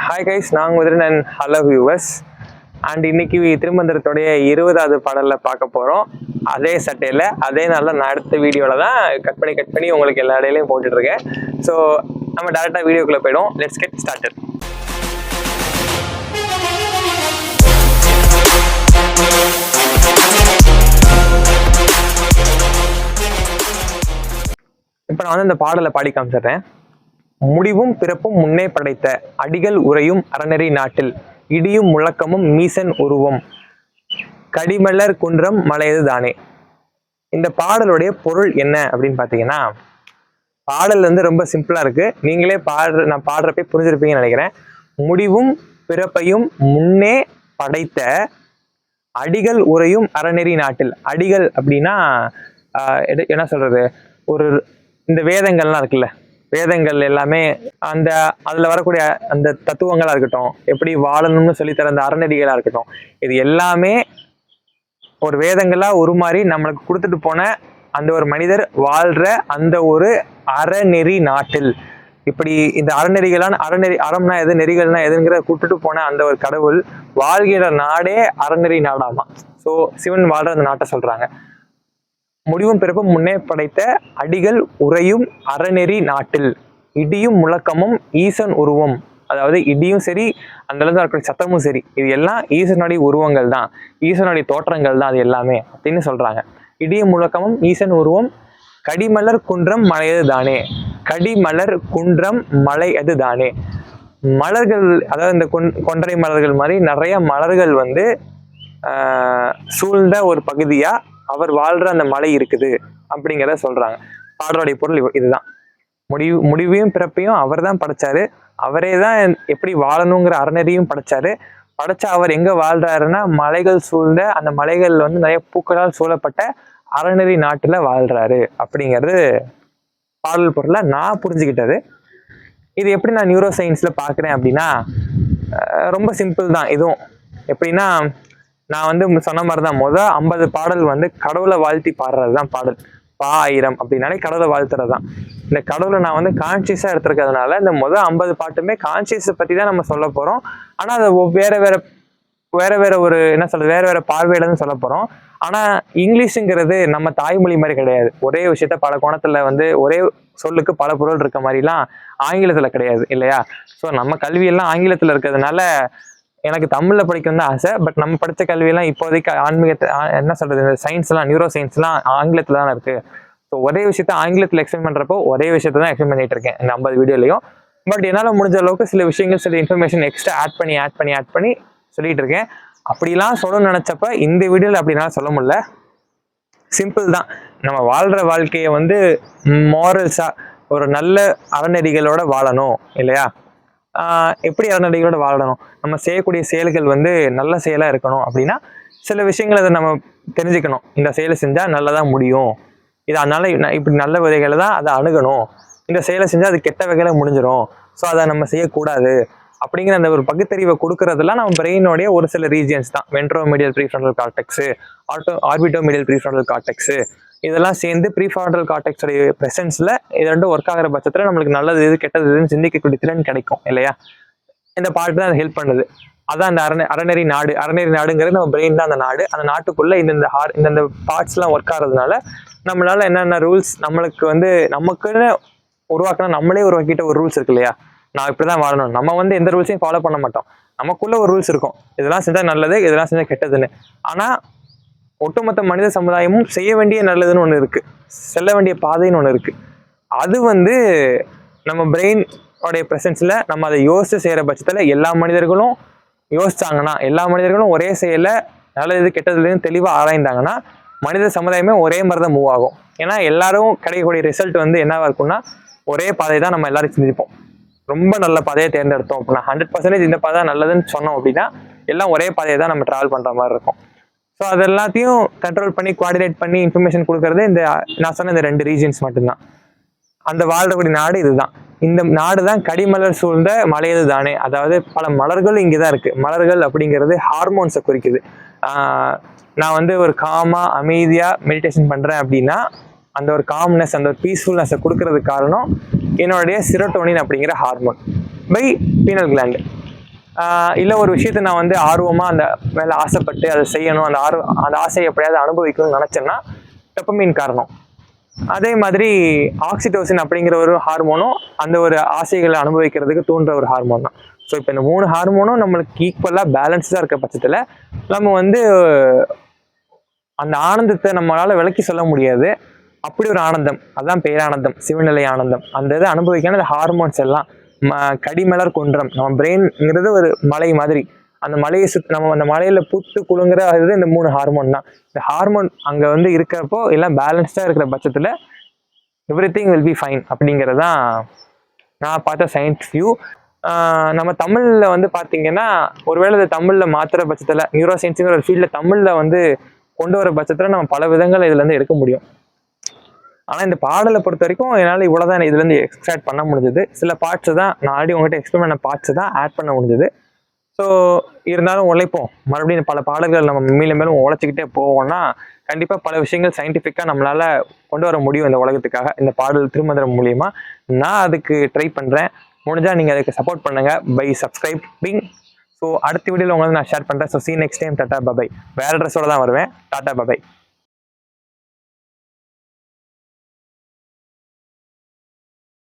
Hi guys, நாங்கள் வந்துட்டு நான் ஹலோ வியூவர்ஸ். அண்ட் இன்னைக்கு திருமந்திரத்துடைய 20வது பாடலில் பார்க்க போகிறோம். அதே சட்டையில் அதே நாளில் நான் அடுத்த வீடியோவில் தான் கட் பண்ணி உங்களுக்கு எல்லா இடையிலையும் போட்டுட்ருக்கேன். ஸோ நம்ம டேரெக்டாக வீடியோக்குள்ளே போய்டும். Let's get started. இப்போ நான் வந்து இந்த பாடலை பாடி காமிச்சிடுறேன். முடிவும் பிறப்பும் முன்னே படைத்த அடிகள் உரையும் அறநெறி நாட்டில் இடியும் முழக்கமும் மீசன் உருவம் கடிமலர் குன்றம் மலையது தானே. இந்த பாடலுடைய பொருள் என்ன அப்படின்னு பார்த்தீங்கன்னா, பாடல் வந்து ரொம்ப சிம்பிளா இருக்கு. நீங்களே நான் பாடுறப்ப புரிஞ்சிருப்பீங்கன்னு நினைக்கிறேன். முடிவும் பிறப்பையும் முன்னே படைத்த அடிகள் உரையும் அறநெறி நாட்டில். அடிகள் அப்படின்னா என்ன சொல்றது, ஒரு இந்த வேதங்கள்லாம் இருக்குல்ல, வேதங்கள் எல்லாமே அதுல வரக்கூடிய அந்த தத்துவங்களா இருக்கட்டும், எப்படி வாழணும்னு சொல்லித்தர அந்த அறநெறிகளா இருக்கட்டும், இது எல்லாமே ஒரு வேதங்களா உருமாறி நம்மளுக்கு கொடுத்துட்டு போன அந்த ஒரு மனிதர் வாழ்ற அந்த ஒரு அறநெறி நாட்டில். இப்படி இந்த அறம்னா எது, நெறிகள்னா எதுங்கிற கூட்டுட்டு போன அந்த ஒரு கடவுள் வாழ்கிற நாடே அறநெறி நாடாமா. ஸோ சிவன் வாழ்ற அந்த நாட்டை சொல்றாங்க. முடிவும் பிறப்பும் முன்னே படைத்த அடிகள் உரையும் அறநெறி நாட்டில் இடியும் முழக்கமும் ஈசன் உருவம். அதாவது இடியும் சரி, அந்த அளவுக்கு இருக்கிற சத்தமும் சரி, இது எல்லாம் ஈசனுடைய உருவங்கள் தான், ஈசனுடைய தோற்றங்கள் தான் அது எல்லாமே அப்படின்னு சொல்றாங்க. இடியும் முழக்கமும் ஈசன் உருவம் கடிமலர் குன்றம் மலையது தானே. கடிமலர் குன்றம் மலை அது தானே. மலர்கள், அதாவது இந்த கொன்றை மலர்கள் மாதிரி நிறைய மலர்கள் வந்து சூழ்ந்த ஒரு பகுதியா அவர் வாழ்ற அந்த மலை இருக்குது அப்படிங்கிறத சொல்றாங்க. பாடலுடைய பொருள் இதுதான். முடிவையும் பிறப்பையும் அவர் தான் படைச்சாரு. அவரே தான் எப்படி வாழணுங்கிற அறநெறியும் படைச்சாரு. படைச்ச அவர் எங்க வாழ்றாருன்னா, மலைகள் சூழ்ந்த அந்த மலைகள் வந்து நிறைய பூக்களால் சூழப்பட்ட அறநெறி நாட்டுல வாழ்றாரு அப்படிங்கிறது பாடல் பொருளை நான் புரிஞ்சுக்கிட்டது. இது எப்படி நான் நியூரோ சயின்ஸ்ல பாக்குறேன் அப்படின்னா, ரொம்ப சிம்பிள் தான். இதுவும் எப்படின்னா, நான் வந்து சொன்ன மாதிரி தான், 50 பாடல் வந்து கடவுளை வாழ்த்தி பாடுறது தான் பாடல். 1000 அப்படின்னாலே கடவுளை வாழ்த்துறது தான். இந்த கடவுளை நான் வந்து கான்சியஸா எடுத்துருக்கிறதுனால இந்த 50 பாட்டுமே கான்சியஸை பத்தி தான் நம்ம சொல்ல போறோம். ஆனா அதை வேற ஒரு என்ன சொல்றது, வேற பார்வையில தான் சொல்ல போறோம். ஆனா இங்கிலீஷுங்கிறது நம்ம தாய்மொழி மாதிரி கிடையாது. ஒரே விஷயத்த பல கோணத்துல வந்து ஒரே சொல்லுக்கு பல பொருள் இருக்க மாதிரிலாம் ஆங்கிலத்துல கிடையாது இல்லையா? ஸோ நம்ம கல்வியெல்லாம் ஆங்கிலத்துல இருக்கிறதுனால எனக்கு தமிழ்ல படிக்கணும் தான் ஆசை. பட் நம்ம படித்த கல்வியெல்லாம் இப்போதைக்கு ஆன்மீகத்தை என்ன சொல்றது, இந்த சயின்ஸ்லாம், நியூரோ சயின்ஸ்லாம் ஆங்கிலத்துல தான் இருக்கு. ஸோ ஒரே விஷயத்த ஆங்கிலத்தில் எக்ஸ்பிளைன் பண்றப்போ ஒரே விஷயத்த தான் எக்ஸ்பிளைன் பண்ணிட்டு இருக்கேன் இந்த 50 வீடியோலையும். பட் என்னால் முடிஞ்ச அளவுக்கு சில விஷயங்கள், சில இன்ஃபர்மேஷன் எக்ஸ்ட்ரா ஆட் பண்ணி சொல்லிட்டு இருக்கேன். அப்படிலாம் சொல்லணும்னு நினைச்சப்ப இந்த வீடியோவில் அப்படினால சொல்ல முடியல. சிம்பிள் தான். நம்ம வாழ்ற வாழ்க்கையை வந்து மாரல்ஸா ஒரு நல்ல அறநெறிகளோட வாழணும் இல்லையா? எப்படி அறநெறிகளோட வாழணும், நம்ம செய்யக்கூடிய செயல்கள் வந்து நல்ல செயலா இருக்கணும் அப்படின்னா சில விஷயங்களை அதை நம்ம தெரிஞ்சுக்கணும். இந்த செயலை செஞ்சா நல்லதா முடியும், இது அதனால இப்படி நல்ல வகைகளை தான் அதை அணுகணும், இந்த செயலை செஞ்சா அது கெட்ட வகையில முடிஞ்சிடும், ஸோ அதை நம்ம செய்யக்கூடாது அப்படிங்கிற அந்த ஒரு பகுத்தறிவை கொடுக்கறதெல்லாம் நம்ம பிரெயினோடைய ஒரு சில ரீஜியன்ஸ் தான். Ventromedial prefrontal cortex, ஆர்பிட்டோமீடியல் prefrontal cortex, இதெல்லாம் சேர்ந்து ப்ரீஃப்ரண்டல் கார்டெக்ஸோடைய ப்ரெசன்ஸ்ல இது ரெண்டும் ஒர்க் ஆகிற பட்சத்தில் நம்மளுக்கு நல்லது எது கெட்டது எதுன்னு சிந்திக்கக்கூடிய திறன் கிடைக்கும் இல்லையா? இந்த பாட்டு தான் அதை ஹெல்ப் பண்ணுது. அதான் அந்த அறநெறி நாடுங்கிறது நம்ம பிரெயின் தான் அந்த நாடு. அந்த நாட்டுக்குள்ள இந்த பார்ட்ஸ் எல்லாம் ஒர்க் ஆகிறதுனால நம்மளால என்னென்ன ரூல்ஸ் நம்மளுக்கு வந்து நமக்குன்னு உருவாக்கினா, நம்மளே உருவாக்கிட்ட ஒரு ரூல்ஸ் இருக்கு இல்லையா? நான் இப்படிதான் வாழணும், நம்ம வந்து எந்த ரூல்ஸையும் ஃபாலோ பண்ண மாட்டோம். நமக்குள்ள ஒரு ரூல்ஸ் இருக்கும், இதெல்லாம் செஞ்சா நல்லது, இதெல்லாம் செஞ்சா கெட்டதுன்னு. ஆனா ஒட்டுமொத்த மனித சமுதாயமும் செய்ய வேண்டிய நல்லதுன்னு ஒன்று இருக்கு, செல்ல வேண்டிய பாதைன்னு ஒன்று இருக்கு. அது வந்து நம்ம பிரெயின் உடைய ப்ரெசன்ஸ்ல நம்ம அதை யோசிச்சு செய்யற பட்சத்துல எல்லா மனிதர்களும் யோசிச்சாங்கன்னா, எல்லா மனிதர்களும் ஒரே செயலை நல்லது கெட்டதுன்னு தெளிவா ஆராய்ந்தாங்கன்னா மனித சமுதாயமே ஒரே மாதிரி தான் மூவ் ஆகும். ஏன்னா எல்லாரும் கிடைக்கக்கூடிய ரிசல்ட் வந்து என்னவா இருக்கும்னா, ஒரே பாதை தான் நம்ம எல்லாரும் சிந்திப்போம். ரொம்ப நல்ல பாதையை தேர்ந்தெடுத்தோம் அப்படின்னா 100% இந்த பாதை நல்லதுன்னு சொன்னோம் அப்படின்னா எல்லாம் ஒரே பாதையை தான் நம்ம டிராவல் பண்ற மாதிரி இருக்கும். ஸோ அது எல்லாத்தையும் கண்ட்ரோல் பண்ணி கோஆர்டினேட் பண்ணி இன்ஃபர்மேஷன் கொடுக்கறது இந்த நான் சொன்ன இந்த 2 ரீஜன்ஸ் மட்டும்தான். அந்த வாழ்றக்கூடிய நாடு இதுதான். இந்த நாடு தான் கடிமலர் சூழ்ந்த மலையது தானே. அதாவது பல மலர்கள் இங்கேதான் இருக்கு. மலர்கள் அப்படிங்கிறது ஹார்மோன்ஸை குறிக்குது. நான் வந்து ஒரு காமா அமைதியா மெடிடேஷன் பண்றேன் அப்படின்னா அந்த ஒரு காம்னஸ், அந்த ஒரு பீஸ்ஃபுல்னஸை கொடுக்கறதுக்கு காரணம் என்னுடைய செரோட்டோனின் அப்படிங்கிற ஹார்மோன் பை பீனல் கிளாண்ட். இல்லை ஒரு விஷயத்தை நான் வந்து ஆர்வமாக அந்த மேலே ஆசைப்பட்டு அதை செய்யணும், அந்த ஆசையை எப்படியாவது அனுபவிக்கணும்னு நினச்சேன்னா டொபமைன் காரணம். அதே மாதிரி ஆக்சிடோசின் அப்படிங்கிற ஒரு ஹார்மோனும் அந்த ஒரு ஆசைகளை அனுபவிக்கிறதுக்கு தூண்டுற ஒரு ஹார்மோன் தான். ஸோ இப்போ இந்த 3 ஹார்மோனும் நம்மளுக்கு ஈக்குவலாக பேலன்ஸ்டாக இருக்க பட்சத்தில் நம்ம வந்து அந்த ஆனந்தத்தை நம்மளால் விளக்கி சொல்ல முடியாது. அப்படி ஒரு ஆனந்தம், அதுதான் பேரானந்தம், சிவநிலை ஆனந்தம். அந்த இதை அனுபவிக்கணும். அந்த ஹார்மோன்ஸ் எல்லாம் கடிமலர் குன்றம், நம்ம பிரெயின்ங்கிறது ஒரு மலை மாதிரி. அந்த மலையை நம்ம அந்த மலையில புத்து குலுங்குற இது இந்த 3 ஹார்மோன் தான். இந்த ஹார்மோன் அங்க வந்து இருக்கிறப்போ எல்லாம் பேலன்ஸ்டா இருக்கிற பட்சத்துல எவ்ரிதிங் வில் பி ஃபைன் அப்படிங்கிறதான் நான் பார்த்த சயின்ஸ் வியூ. நம்ம தமிழ்ல வந்து பாத்தீங்கன்னா ஒருவேளை இந்த தமிழ்ல மாத்துற பட்சத்துல நியூரோ சயின்ஸுங்கிற ஒரு ஃபீல்ட்ல தமிழ்ல வந்து கொண்டு வர பட்சத்துல நம்ம பல விதங்கள் இதுல இருந்து எடுக்க முடியும். ஆனா இந்த பாடலை பொறுத்த வரைக்கும் என்னால் இவ்வளவுதான் இதுல இருந்து எக்ஸ்ட்ராக்ட் பண்ண முடிஞ்சது. சில பார்ட்ஸ் தான் நான் ஆல்ரெடி உங்ககிட்ட எக்ஸ்பிளைன் பண்ண பார்ட்ஸ் தான் ஆட் பண்ண முடிஞ்சது. ஸோ இருந்தாலும் உழைப்போம், மறுபடியும் பல பாடல்கள் நம்ம மேலும் மேலும் உழைச்சிக்கிட்டே போவோம்னா கண்டிப்பாக பல விஷயங்கள் சயின்டிஃபிக்காக நம்மளால கொண்டு வர முடியும் இந்த உலகத்துக்காக, இந்த பாடல் திருமந்திரம் மூலியமா. நான் அதுக்கு ட்ரை பண்ணுறேன். முடிஞ்சா நீங்கள் அதுக்கு சப்போர்ட் பண்ணுங்க பை சப்ஸ்கிரைபிங். ஸோ அடுத்த வீடியோவில் உங்களுக்கு நான் ஷேர் பண்ணுறேன். So see you next time. Tata bye bye. வேற ட்ரெஸ்ஸோட தான் வருவேன். Tata bye bye.